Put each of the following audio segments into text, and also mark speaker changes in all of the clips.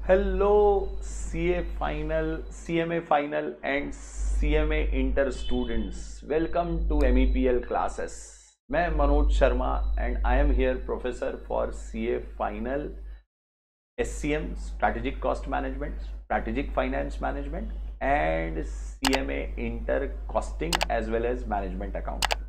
Speaker 1: Hello CA final, CMA final and CMA inter students. Welcome to MEPL classes. मैं Manoj Sharma and I am here professor for CA final, SCM strategic cost management, strategic finance management and CMA inter costing as well as management accounting.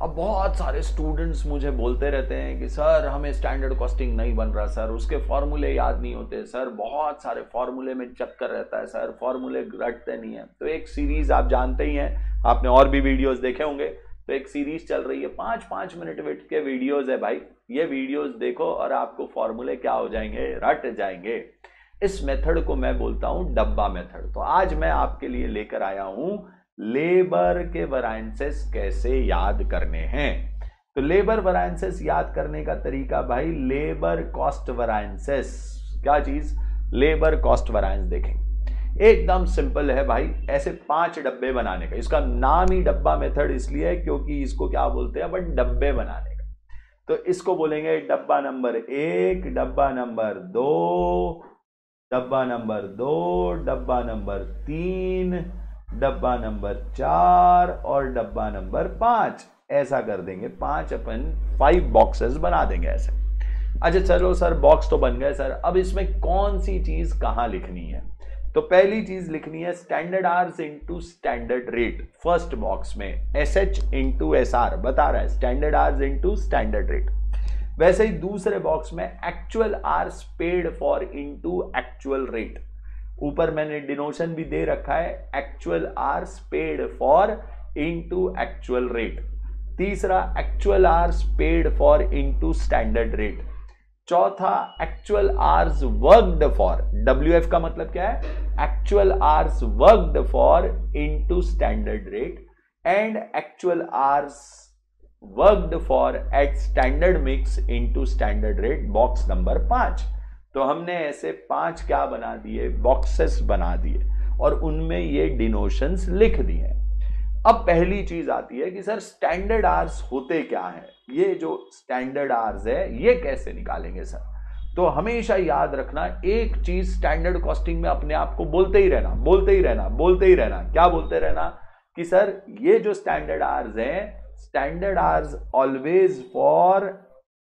Speaker 1: अब बहुत सारे students मुझे बोलते रहते हैं कि sir हमें स्टैंडर्ड कॉस्टिंग नहीं बन रहा सर, उसके फॉर्मूले याद नहीं होते सर, बहुत सारे फॉर्मूले में चक्कर रहता है सर, फॉर्मूले रटते नहीं है। तो एक सीरीज आप जानते ही हैं, आपने और भी वीडियोस देखे होंगे, तो एक सीरीज चल रही है 5-5 मिनट के वीडियोस है भाई। ये वीडियोस देखो और आपको फॉर्मूले क्या हो जाएंगे, रट जाएंगे। इस मेथड को मैं बोलता हूं डब्बा मेथड। तो आज मैं आपके लिए लेकर आया हूं लेबर के वैरिएंसेस कैसे याद करने हैं। तो लेबर वैरिएंसेस याद करने का तरीका भाई, लेबर कॉस्ट वैरिएंसेस। क्या चीज? Labour cost variance. देखें एकदम सिंपल है भाई, ऐसे 5 डब्बे बनाने का। इसका नाम ही डब्बा मेथड इसलिए है क्योंकि इसको क्या बोलते हैं, बट डब्बे बनाने का। तो इसको बोलेंगे डब्बा नंबर 1, डब्बा नंबर 2, डब्बा नंबर 2, डब्बा नंबर 3, डब्बा नंबर 4 और डब्बा नंबर 5। ऐसा कर देंगे 5 बॉक्सेस बना देंगे ऐसे। अच्छा चलो सर, बॉक्स तो बन गए सर, अब इसमें कौन सी चीज कहां लिखनी है? तो पहली चीज लिखनी है standard hours into standard rate. First box में SH इनटू SR बता रहा है, standard hours into standard rate. वैसे ही दूसरे बॉक्स में actual hours paid for into actual rate. ऊपर मैंने डिनोशन भी दे रखा है, actual hours paid for into actual rate. तीसरा actual hours paid for into standard rate. चौथा actual hours worked for, WF का मतलब क्या है, actual hours worked for into standard rate and actual hours worked for at standard mix into standard rate, box number 5। तो हमने ऐसे 5 क्या बना दिए, बॉक्सेस बना दिए और उनमें ये डिनोशंस लिख दिए। अब पहली चीज आती है कि सर स्टैंडर्ड आवर्स होते क्या है, ये जो स्टैंडर्ड आवर्स है ये कैसे निकालेंगे सर? तो हमेशा याद रखना एक चीज, स्टैंडर्ड कॉस्टिंग में अपने आप को बोलते ही रहना, बोलते ही रहना, बोलते ही रहना। क्या बोलते रहना? कि सर ये जो स्टैंडर्ड आवर्स है, standard hours always for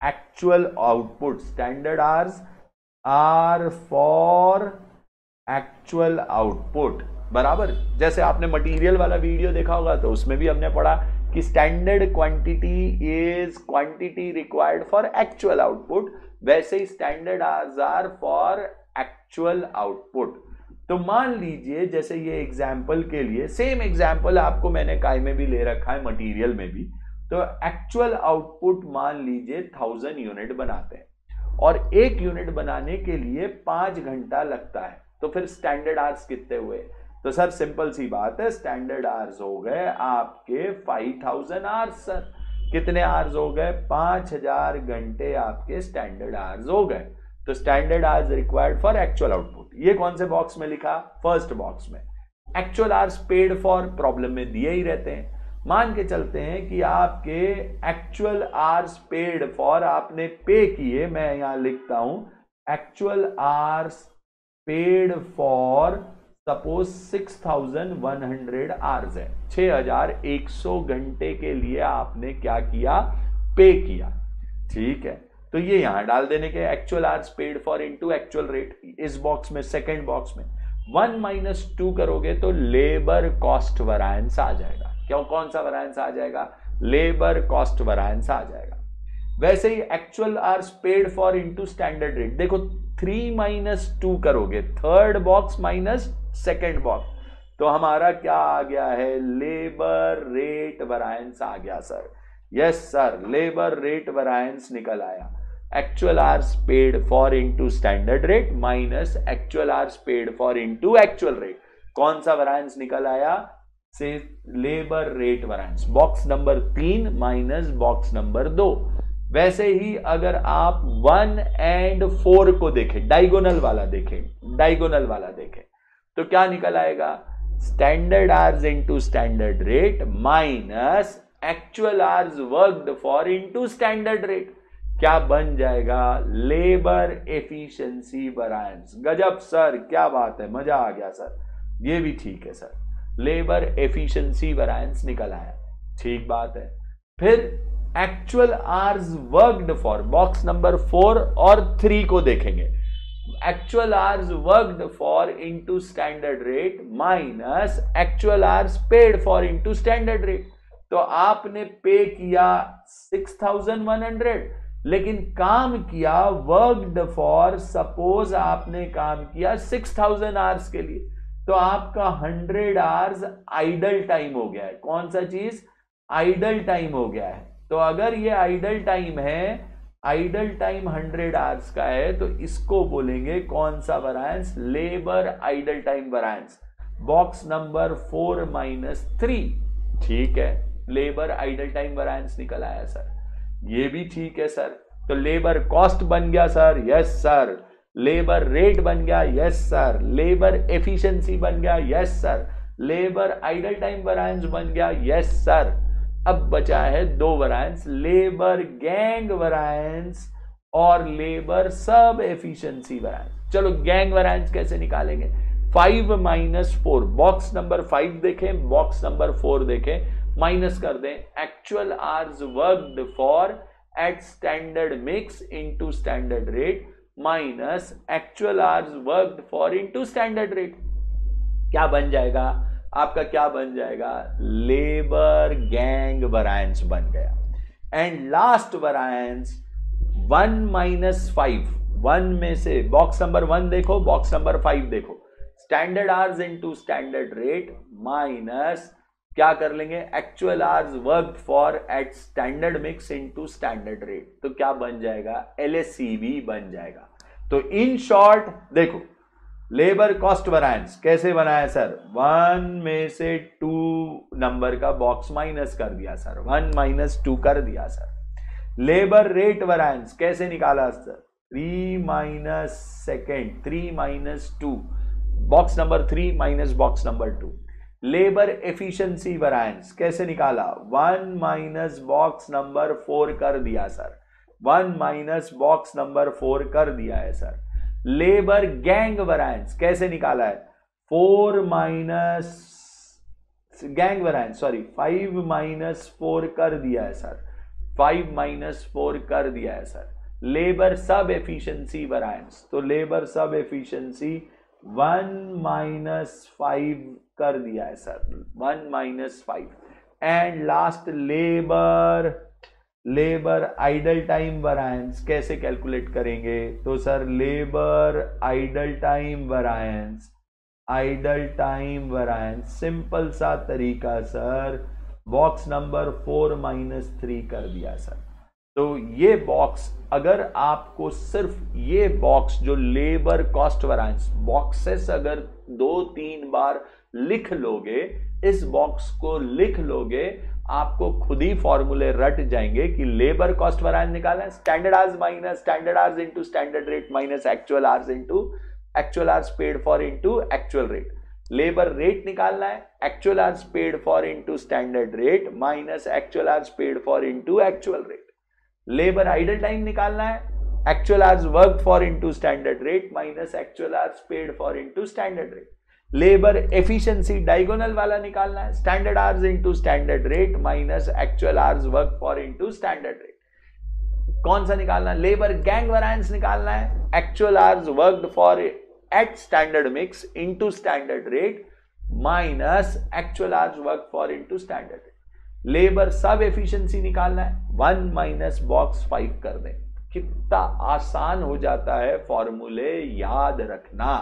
Speaker 1: actual output. Standard hours are for actual output. बराबर, जैसे आपने मटेरियल वाला वीडियो देखा होगा तो उसमें भी हमने पढ़ा कि standard quantity is quantity required for actual output, वैसे ही standard hours are for actual output. तो मान लीजिए जैसे ये एग्जाम्पल के लिए, सेम एग्जाम्पल आपको मैंने काय में भी ले रखा है, मटेरियल में भी। तो एक्चुअल आउटपुट मान लीजिए 1000 यूनिट बनाते हैं और 1 यूनिट बनाने के लिए 5 घंटा लगता है। तो फिर स्टैंडर्ड आवर्स कितने हुए? तो सर सिंपल सी बात है, स्टैंडर्ड आवर्स हो गए आपके 5000 आवर्स। सर कितने आवर्स हो गए? 5000 घंटे आपके स्टैंडर्ड आवर्स हो गए। तो standard hours required for actual output, ये कौन से बॉक्स में लिखा? फर्स्ट बॉक्स में। Actual hours paid for, problem में दिए ही रहते हैं। मान के चलते हैं कि आपके एक्चुअल आवर्स पेड फॉर, आपने पे किए, मैं यहां लिखता हूं actual hours paid for, suppose 6100 hours है, 6100 घंटे के लिए आपने क्या किया, पे किया। ठीक है, तो ये यहां डाल देने के actual hours paid for into actual rate, इस बॉक्स में, सेकंड बॉक्स में 1 - 2 करोगे तो लेबर कॉस्ट वैरिएंस आ जाएगा। क्यों, कौन सा वैरिएंस आ जाएगा? लेबर कॉस्ट वैरिएंस आ जाएगा। वैसे ही actual hours paid for into standard rate, देखो 3 - 2 करोगे, third box minus second box, तो हमारा क्या आ गया है, लेबर रेट वैरिएंस आ गया sir. Yes sir, labour rate variance निकल आया। Actual hours paid for into standard rate minus actual hours paid for into actual rate, कौन सा वैरिएंस निकल आया? से labour rate variance, box number 3 minus box number 2। वैसे ही अगर आप 1 और 4 को देखें, डायगोनल वाला देखें, डायगोनल वाला देखें, तो क्या निकल आएगा? Standard hours into standard rate minus actual hours worked for into standard rate. क्या बन जाएगा? Labour efficiency variance. गजब सर, क्या बात है, मजा आ गया सर, ये भी ठीक है सर, लेबर एफिशिएंसी वेरिएंस निकल आया, ठीक बात है। फिर actual hours worked for, box number 4 और 3 को देखेंगे। Actual hours worked for into standard rate minus actual hours paid for into standard rate. तो आपने पे किया 6100, लेकिन काम किया वर्कड फॉर, सपोज आपने काम किया 6000 आवर्स के लिए, तो आपका 100 आवर्स आइडल टाइम हो गया है। कौन सा चीज? आइडल टाइम हो गया है। तो अगर ये आइडल टाइम है, आइडल टाइम 100 आवर्स का है, तो इसको बोलेंगे कौन सा variance? Labour idle time variance. Box number 4-3, ठीक है, लेबर आइडल टाइम वेरिएंस निकल आया सर, ये भी ठीक है सर। तो लेबर कॉस्ट बन गया sir, yes sir. Labour rate बन गया, यस सर। लेबर एफिशिएंसी बन गया, yes sir. Labour idle time variance बन गया, यस सर। अब बचा है 2 वेरिएंस, लेबर गैंग वेरिएंस और लेबर सब एफिशिएंसी वेरिएंस। चलो गैंग वेरिएंस कैसे निकालेंगे? 5-4, बॉक्स नंबर 5 देखें, बॉक्स नंबर 4 देखें, माइनस कर दें actual hours worked for at standard mix into standard rate minus actual hours worked for into standard rate. क्या बन जाएगा आपका? क्या बन जाएगा? लेबर गैंग वेरिएंस बन गया। एंड लास्ट वेरिएंस 1-5, 1 में से बॉक्स नंबर 1 देखो, बॉक्स नंबर 5 देखो, standard hours into standard rate minus क्या कर लेंगे? Actual hours worked for at standard mix into standard rate. तो क्या बन जाएगा? LSCV बन जाएगा। तो इन शॉर्ट देखो, लेबर कॉस्ट वेरिएंस कैसे बनाया सर? 1 में से 2 नंबर का बॉक्स माइनस कर दिया सर, 1 - 2 कर दिया सर। लेबर रेट वेरिएंस कैसे निकाला sir? 3 - 2, box number 3 minus box number 2। Labour efficiency variance कैसे निकाला? 1 - बॉक्स नंबर 4 कर दिया सर, 1 - बॉक्स नंबर 4 कर दिया है सर। लेबर गैंग वेरिएंस कैसे निकाला है? 5 - 4 कर दिया है सर, 5 - 4 कर दिया है sir. Labour sub efficiency variance, तो लेबर सब एफिशिएंसी 1 - 5 कर दिया है sir, 1 - 5। And last labour idle time variance कैसे कैलकुलेट करेंगे? तो sir labour idle time variance simple सा तरीका सर, बॉक्स नंबर 4-3 कर दिया सर। तो ये बॉक्स, अगर आपको सिर्फ ये बॉक्स जो लेबर कॉस्ट वेरिएंस बॉक्सेस अगर 2-3 बार लिख लोगे, इस बॉक्स को लिख लोगे, आपको खुद ही फॉर्मूले रट जाएंगे कि लेबर कॉस्ट वेरिएंस निकालना है, standard hours minus standard hours into standard rate minus actual hours into actual hours paid for into actual rate. Labour rate निकालना है, actual hours paid for into standard rate minus actual hours paid for into actual rate. Labour idle time निकालना है, actual hours work for into standard rate minus actual hours paid for into standard rate. Labour efficiency diagonal वाला निकालना है, standard hours into standard rate minus actual hours work for into standard rate. कौन सा निकालना है? Labour gang variance निकालना है, actual hours worked for at standard mix into standard rate minus actual hours work for into standard rate. Labour sub efficiency निकालना है, 1 - box 5 कर दें। कितना आसान हो जाता है फॉर्मूले याद रखना।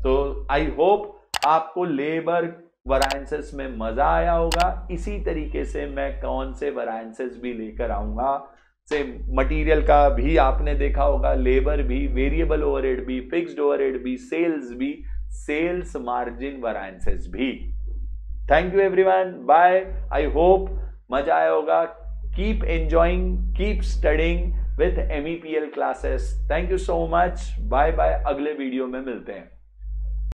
Speaker 1: तो आई होप आपको लेबर वेरिएंसेस में मजा आया होगा। इसी तरीके से मैं कौन से वेरिएंसेस भी लेकर आऊंगा, से मटेरियल का भी आपने देखा होगा, लेबर भी, वेरिएबल ओवरहेड भी, फिक्स्ड ओवरहेड भी, सेल्स भी, सेल्स मार्जिन वेरिएंसेस भी। Thank you everyone, bye. I hope मजा आया होगा। Keep enjoying, keep studying with MEPL classes. Thank you so much, bye bye. अगले वीडियो में मिलते हैं।